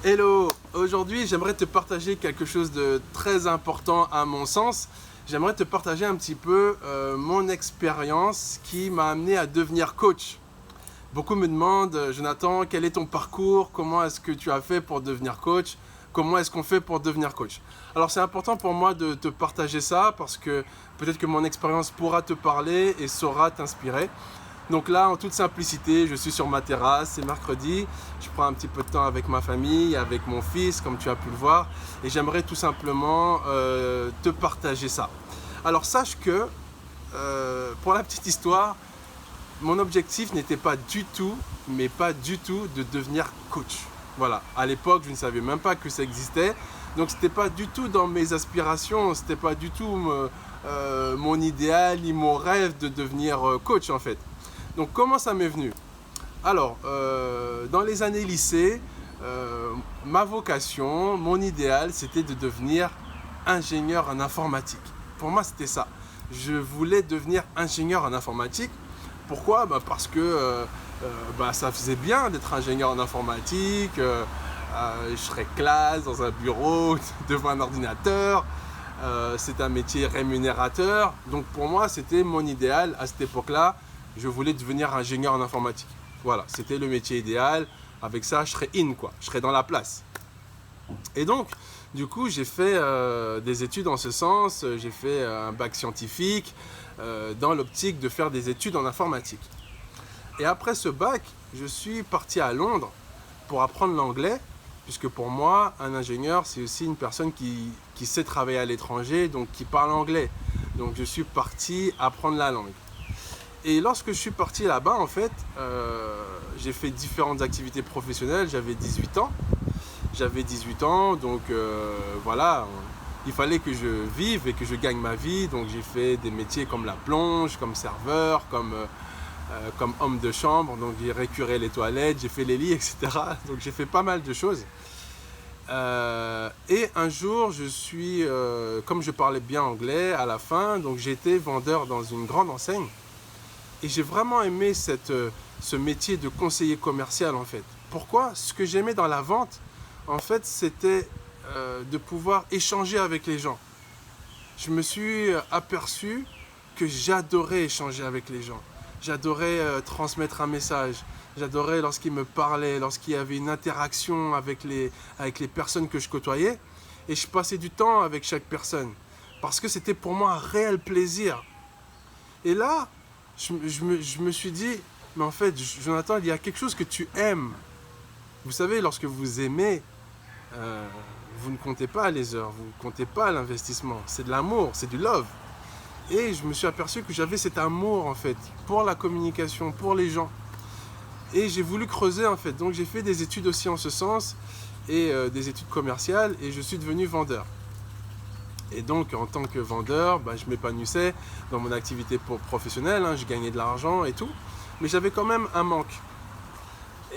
Hello, aujourd'hui j'aimerais te partager quelque chose de très important à mon sens. J'aimerais te partager un petit peu mon expérience qui m'a amené à devenir coach. Beaucoup me demandent, Jonathan, quel est ton parcours? Comment est-ce que tu as fait pour devenir coach? Comment est-ce qu'on fait pour devenir coach? Alors c'est important pour moi de te partager ça parce que peut-être que mon expérience pourra te parler et saura t'inspirer. Donc là, en toute simplicité, je suis sur ma terrasse, c'est mercredi, je prends un petit peu de temps avec ma famille, avec mon fils, comme tu as pu le voir, et j'aimerais tout simplement te partager ça. Alors sache que, pour la petite histoire, mon objectif n'était pas du tout, mais pas du tout, de devenir coach. Voilà, à l'époque, je ne savais même pas que ça existait, donc c'était pas du tout dans mes aspirations, c'était pas du tout mon idéal ni mon rêve de devenir coach en fait. Donc comment ça m'est venu? Alors, dans les années lycée, ma vocation, mon idéal, c'était de devenir ingénieur en informatique. Pour moi, c'était ça. Je voulais devenir ingénieur en informatique. Pourquoi? Parce que ça faisait bien d'être ingénieur en informatique. Je serais classe dans un bureau, devant un ordinateur. C'est un métier rémunérateur. Donc pour moi, c'était mon idéal à cette époque-là. Je voulais devenir ingénieur en informatique. Voilà, c'était le métier idéal. Avec ça, je serais in, quoi. Je serais dans la place. Et donc, du coup, j'ai fait des études en ce sens. J'ai fait un bac scientifique dans l'optique de faire des études en informatique. Et après ce bac, je suis parti à Londres pour apprendre l'anglais, puisque pour moi, un ingénieur, c'est aussi une personne qui sait travailler à l'étranger, donc qui parle anglais. Donc, je suis parti apprendre la langue. Et lorsque je suis parti là-bas, en fait, j'ai fait différentes activités professionnelles. J'avais 18 ans. Donc voilà, il fallait que je vive et que je gagne ma vie. Donc j'ai fait des métiers comme la plonge, comme serveur, comme homme de chambre. Donc j'ai récuré les toilettes, j'ai fait les lits, etc. Donc j'ai fait pas mal de choses. Et un jour, comme je parlais bien anglais à la fin, donc j'étais vendeur dans une grande enseigne. Et j'ai vraiment aimé ce métier de conseiller commercial en fait. Pourquoi? Ce que j'aimais dans la vente, en fait, c'était de pouvoir échanger avec les gens. Je me suis aperçu que j'adorais échanger avec les gens. J'adorais transmettre un message. J'adorais lorsqu'ils me parlaient, lorsqu'il y avait une interaction avec les personnes que je côtoyais. Et je passais du temps avec chaque personne. Parce que c'était pour moi un réel plaisir. Et là, je me suis dit, mais en fait, Jonathan, il y a quelque chose que tu aimes. Vous savez, lorsque vous aimez, vous ne comptez pas les heures, vous ne comptez pas l'investissement. C'est de l'amour, c'est du love. Et je me suis aperçu que j'avais cet amour, en fait, pour la communication, pour les gens. Et j'ai voulu creuser, en fait. Donc, j'ai fait des études aussi en ce sens, et des études commerciales, et je suis devenu vendeur. Et donc, en tant que vendeur, je m'épanouissais dans mon activité professionnelle, je gagnais de l'argent et tout, mais j'avais quand même un manque.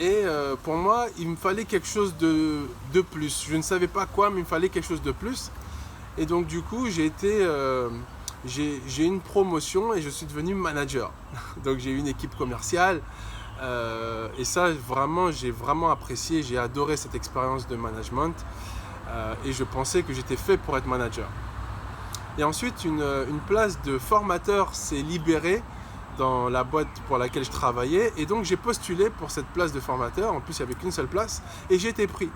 Et pour moi, il me fallait quelque chose de plus. Je ne savais pas quoi, mais il me fallait quelque chose de plus. Et donc, du coup, j'ai eu une promotion et je suis devenu manager. Donc, j'ai eu une équipe commerciale. Et ça, vraiment, j'ai vraiment apprécié, j'ai adoré cette expérience de management. Et je pensais que j'étais fait pour être manager. Et ensuite, une place de formateur s'est libérée dans la boîte pour laquelle je travaillais. Et donc, j'ai postulé pour cette place de formateur. En plus, il n'y avait qu'une seule place. Et j'ai été pris.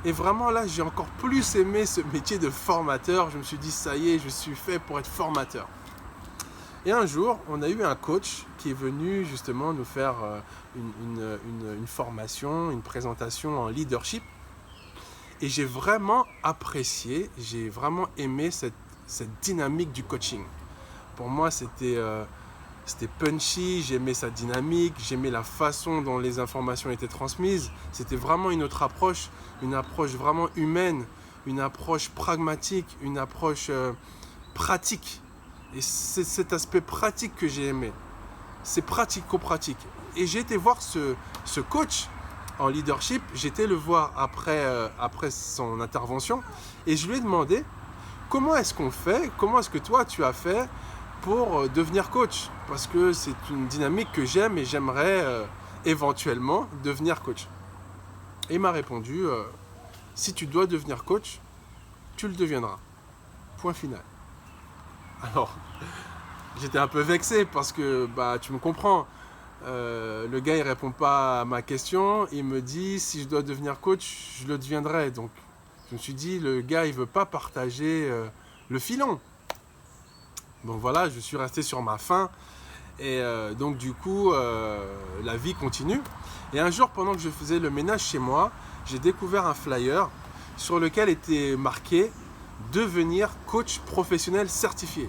Et vraiment, là, j'ai encore plus aimé ce métier de formateur. Je me suis dit, ça y est, je suis fait pour être formateur. Et un jour, on a eu un coach qui est venu justement nous faire une formation, une présentation en leadership. Et j'ai vraiment apprécié, j'ai vraiment aimé cette dynamique du coaching. Pour moi, c'était punchy, j'aimais sa dynamique, j'aimais la façon dont les informations étaient transmises. C'était vraiment une autre approche, une approche vraiment humaine, une approche pragmatique, une approche pratique. Et c'est cet aspect pratique que j'ai aimé. C'est pratico-pratique. Et j'ai été voir ce coach en leadership, j'étais le voir après son intervention et je lui ai demandé comment est-ce qu'on fait, comment est-ce que toi tu as fait pour devenir coach, parce que c'est une dynamique que j'aime et j'aimerais éventuellement devenir coach. Et il m'a répondu Si tu dois devenir coach, tu le deviendras. Point final. Alors, j'étais un peu vexé parce que, tu me comprends. Le gars, il répond pas à ma question. Il me dit, si je dois devenir coach, je le deviendrai. Donc, je me suis dit, le gars, il veut pas partager le filon. Donc voilà, je suis resté sur ma faim. Et donc, du coup, la vie continue. Et un jour, pendant que je faisais le ménage chez moi, j'ai découvert un flyer sur lequel était marqué « Devenir coach professionnel certifié ».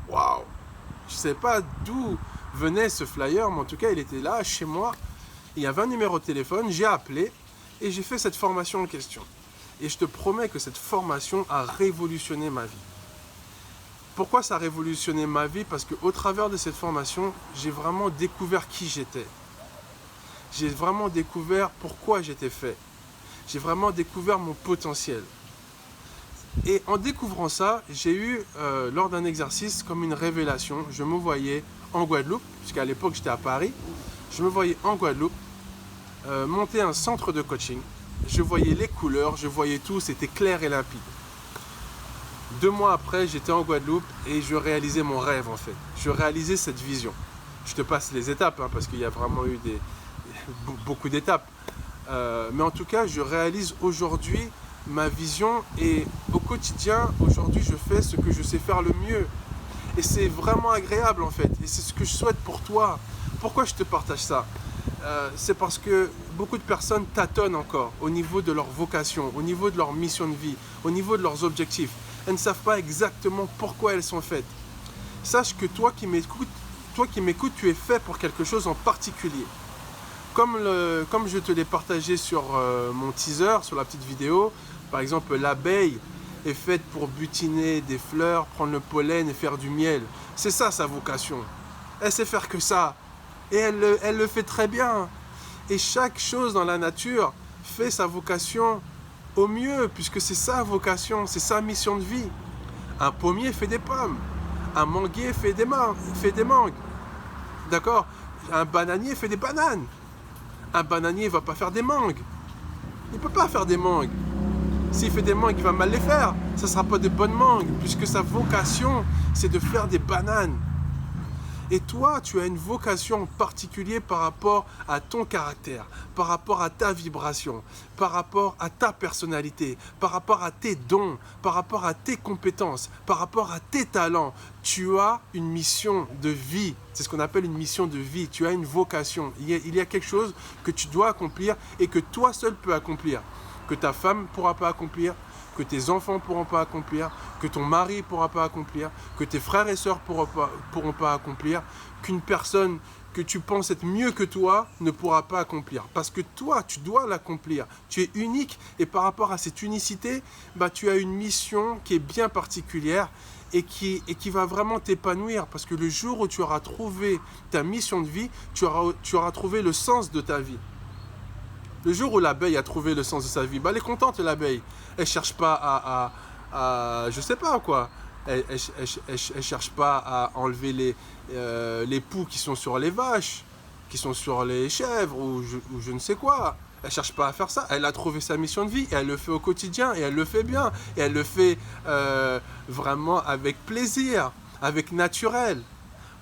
Waouh! Je ne sais pas d'où venait ce flyer, mais en tout cas, il était là, chez moi. Il y avait un numéro de téléphone, j'ai appelé et j'ai fait cette formation en question. Et je te promets que cette formation a révolutionné ma vie. Pourquoi ça a révolutionné ma vie? Parce qu'au travers de cette formation, j'ai vraiment découvert qui j'étais. J'ai vraiment découvert pourquoi j'étais fait. J'ai vraiment découvert mon potentiel. Et en découvrant ça, j'ai eu, lors d'un exercice, comme une révélation. Je me voyais en Guadeloupe, puisqu'à l'époque j'étais à Paris. Je me voyais en Guadeloupe, monter un centre de coaching. Je voyais les couleurs, je voyais tout, c'était clair et limpide. 2 mois après, j'étais en Guadeloupe et je réalisais mon rêve en fait. Je réalisais cette vision. Je te passe les étapes, parce qu'il y a vraiment eu beaucoup d'étapes. Mais en tout cas, je réalise aujourd'hui ma vision et au quotidien, aujourd'hui, je fais ce que je sais faire le mieux. Et c'est vraiment agréable en fait. Et c'est ce que je souhaite pour toi. Pourquoi je te partage ça? C'est parce que beaucoup de personnes tâtonnent encore au niveau de leur vocation, au niveau de leur mission de vie, au niveau de leurs objectifs. Elles ne savent pas exactement pourquoi elles sont faites. Sache que toi qui m'écoutes, tu es fait pour quelque chose en particulier. Comme je te l'ai partagé sur mon teaser, sur la petite vidéo, par exemple, l'abeille est faite pour butiner des fleurs, prendre le pollen et faire du miel. C'est ça sa vocation. Elle sait faire que ça. Et elle le fait très bien. Et chaque chose dans la nature fait sa vocation au mieux, puisque c'est sa vocation, c'est sa mission de vie. Un pommier fait des pommes. Un manguier fait des mangues. D'accord? Un bananier fait des bananes. Un bananier ne va pas faire des mangues. Il ne peut pas faire des mangues. S'il fait des mangues, il va mal les faire. Ça ne sera pas de bonnes mangues, puisque sa vocation, c'est de faire des bananes. Et toi, tu as une vocation particulière par rapport à ton caractère, par rapport à ta vibration, par rapport à ta personnalité, par rapport à tes dons, par rapport à tes compétences, par rapport à tes talents. Tu as une mission de vie. C'est ce qu'on appelle une mission de vie. Tu as une vocation. Il y a quelque chose que tu dois accomplir et que toi seul peux accomplir. Que ta femme ne pourra pas accomplir, que tes enfants ne pourront pas accomplir, que ton mari ne pourra pas accomplir, que tes frères et sœurs ne pourront pas accomplir, qu'une personne que tu penses être mieux que toi ne pourra pas accomplir. Parce que toi, tu dois l'accomplir. Tu es unique et par rapport à cette unicité, tu as une mission qui est bien particulière et qui va vraiment t'épanouir. Parce que le jour où tu auras trouvé ta mission de vie, tu auras trouvé le sens de ta vie. Le jour où l'abeille a trouvé le sens de sa vie, elle est contente l'abeille. Elle ne cherche pas je sais pas quoi. Elle cherche pas à enlever les poux qui sont sur les vaches, qui sont sur les chèvres ou je ne sais quoi. Elle ne cherche pas à faire ça. Elle a trouvé sa mission de vie et elle le fait au quotidien et elle le fait bien. Et elle le fait vraiment avec plaisir, avec naturel.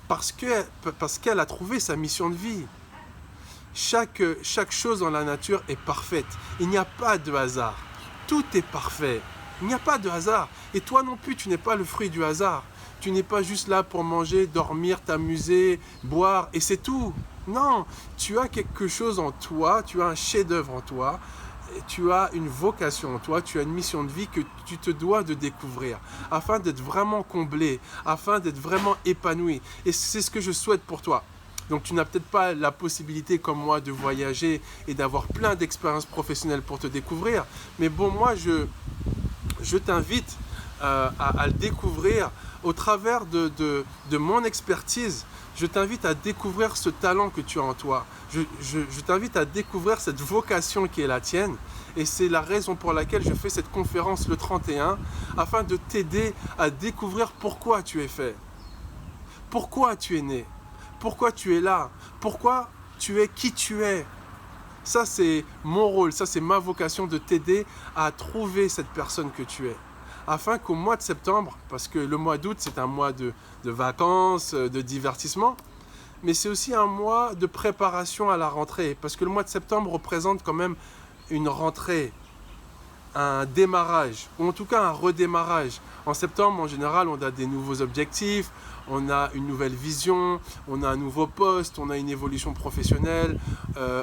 Parce qu'elle a trouvé sa mission de vie. Chaque chose dans la nature est parfaite. Il n'y a pas de hasard. Tout est parfait. Il n'y a pas de hasard. Et toi non plus, tu n'es pas le fruit du hasard. Tu n'es pas juste là pour manger, dormir, t'amuser, boire et c'est tout. Non, tu as quelque chose en toi, tu as un chef-d'œuvre en toi, et tu as une vocation en toi, tu as une mission de vie que tu te dois de découvrir afin d'être vraiment comblé, afin d'être vraiment épanoui. Et c'est ce que je souhaite pour toi. Donc tu n'as peut-être pas la possibilité comme moi de voyager et d'avoir plein d'expériences professionnelles pour te découvrir. Mais bon, moi je t'invite à le découvrir au travers de mon expertise. Je t'invite à découvrir ce talent que tu as en toi. Je t'invite à découvrir cette vocation qui est la tienne. Et c'est la raison pour laquelle je fais cette conférence le 31, afin de t'aider à découvrir pourquoi tu es fait. Pourquoi tu es né. Pourquoi tu es là? Pourquoi tu es qui tu es? Ça, c'est mon rôle, ça, c'est ma vocation de t'aider à trouver cette personne que tu es. Afin qu'au mois de septembre, parce que le mois d'août, c'est un mois de vacances, de divertissement, mais c'est aussi un mois de préparation à la rentrée, parce que le mois de septembre représente quand même une rentrée, un démarrage, ou en tout cas un redémarrage. En septembre, en général, on a des nouveaux objectifs, on a une nouvelle vision, on a un nouveau poste, on a une évolution professionnelle,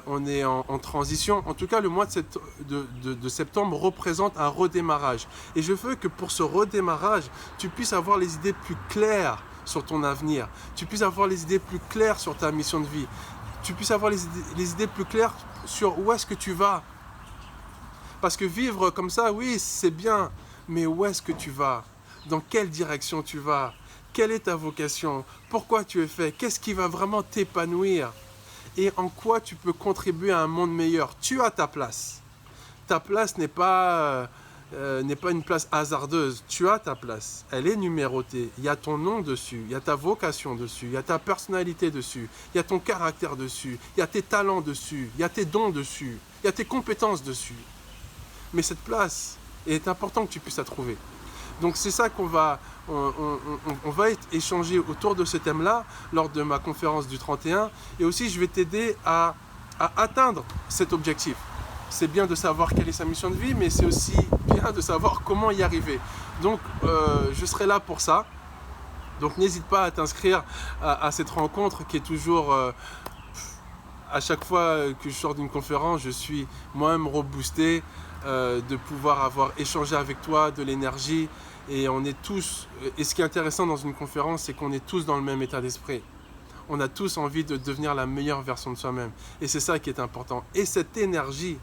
on est en transition. En tout cas, le mois de septembre représente un redémarrage. Et je veux que pour ce redémarrage, tu puisses avoir les idées plus claires sur ton avenir, tu puisses avoir les idées plus claires sur ta mission de vie, tu puisses avoir les idées plus claires sur où est-ce que tu vas. Parce que vivre comme ça, oui, c'est bien, mais où est-ce que tu vas? Dans quelle direction tu vas? Quelle est ta vocation? Pourquoi tu es fait? Qu'est-ce qui va vraiment t'épanouir? Et en quoi tu peux contribuer à un monde meilleur? Tu as ta place. Ta place n'est pas une place hasardeuse. Tu as ta place. Elle est numérotée. Il y a ton nom dessus. Il y a ta vocation dessus. Il y a ta personnalité dessus. Il y a ton caractère dessus. Il y a tes talents dessus. Il y a tes dons dessus. Il y a tes compétences dessus. Mais cette place, il est important que tu puisses la trouver. Donc c'est ça qu'on va, on va échanger autour de ce thème-là lors de ma conférence du 31. Et aussi, je vais t'aider à atteindre cet objectif. C'est bien de savoir quelle est sa mission de vie, mais c'est aussi bien de savoir comment y arriver. Donc je serai là pour ça. Donc n'hésite pas à t'inscrire à cette rencontre qui est toujours... à chaque fois que je sors d'une conférence, je suis moi-même reboosté de pouvoir avoir échangé avec toi de l'énergie. Et on est tous, et ce qui est intéressant dans une conférence, c'est qu'on est tous dans le même état d'esprit. On a tous envie de devenir la meilleure version de soi-même. Et c'est ça qui est important. Et cette énergie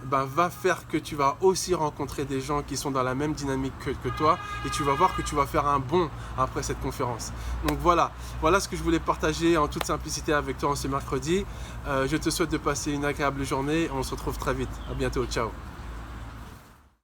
va faire que tu vas aussi rencontrer des gens qui sont dans la même dynamique que toi. Et tu vas voir que tu vas faire un bond après cette conférence. Donc voilà ce que je voulais partager en toute simplicité avec toi en ce mercredi. Je te souhaite de passer une agréable journée. On se retrouve très vite. À bientôt. Ciao.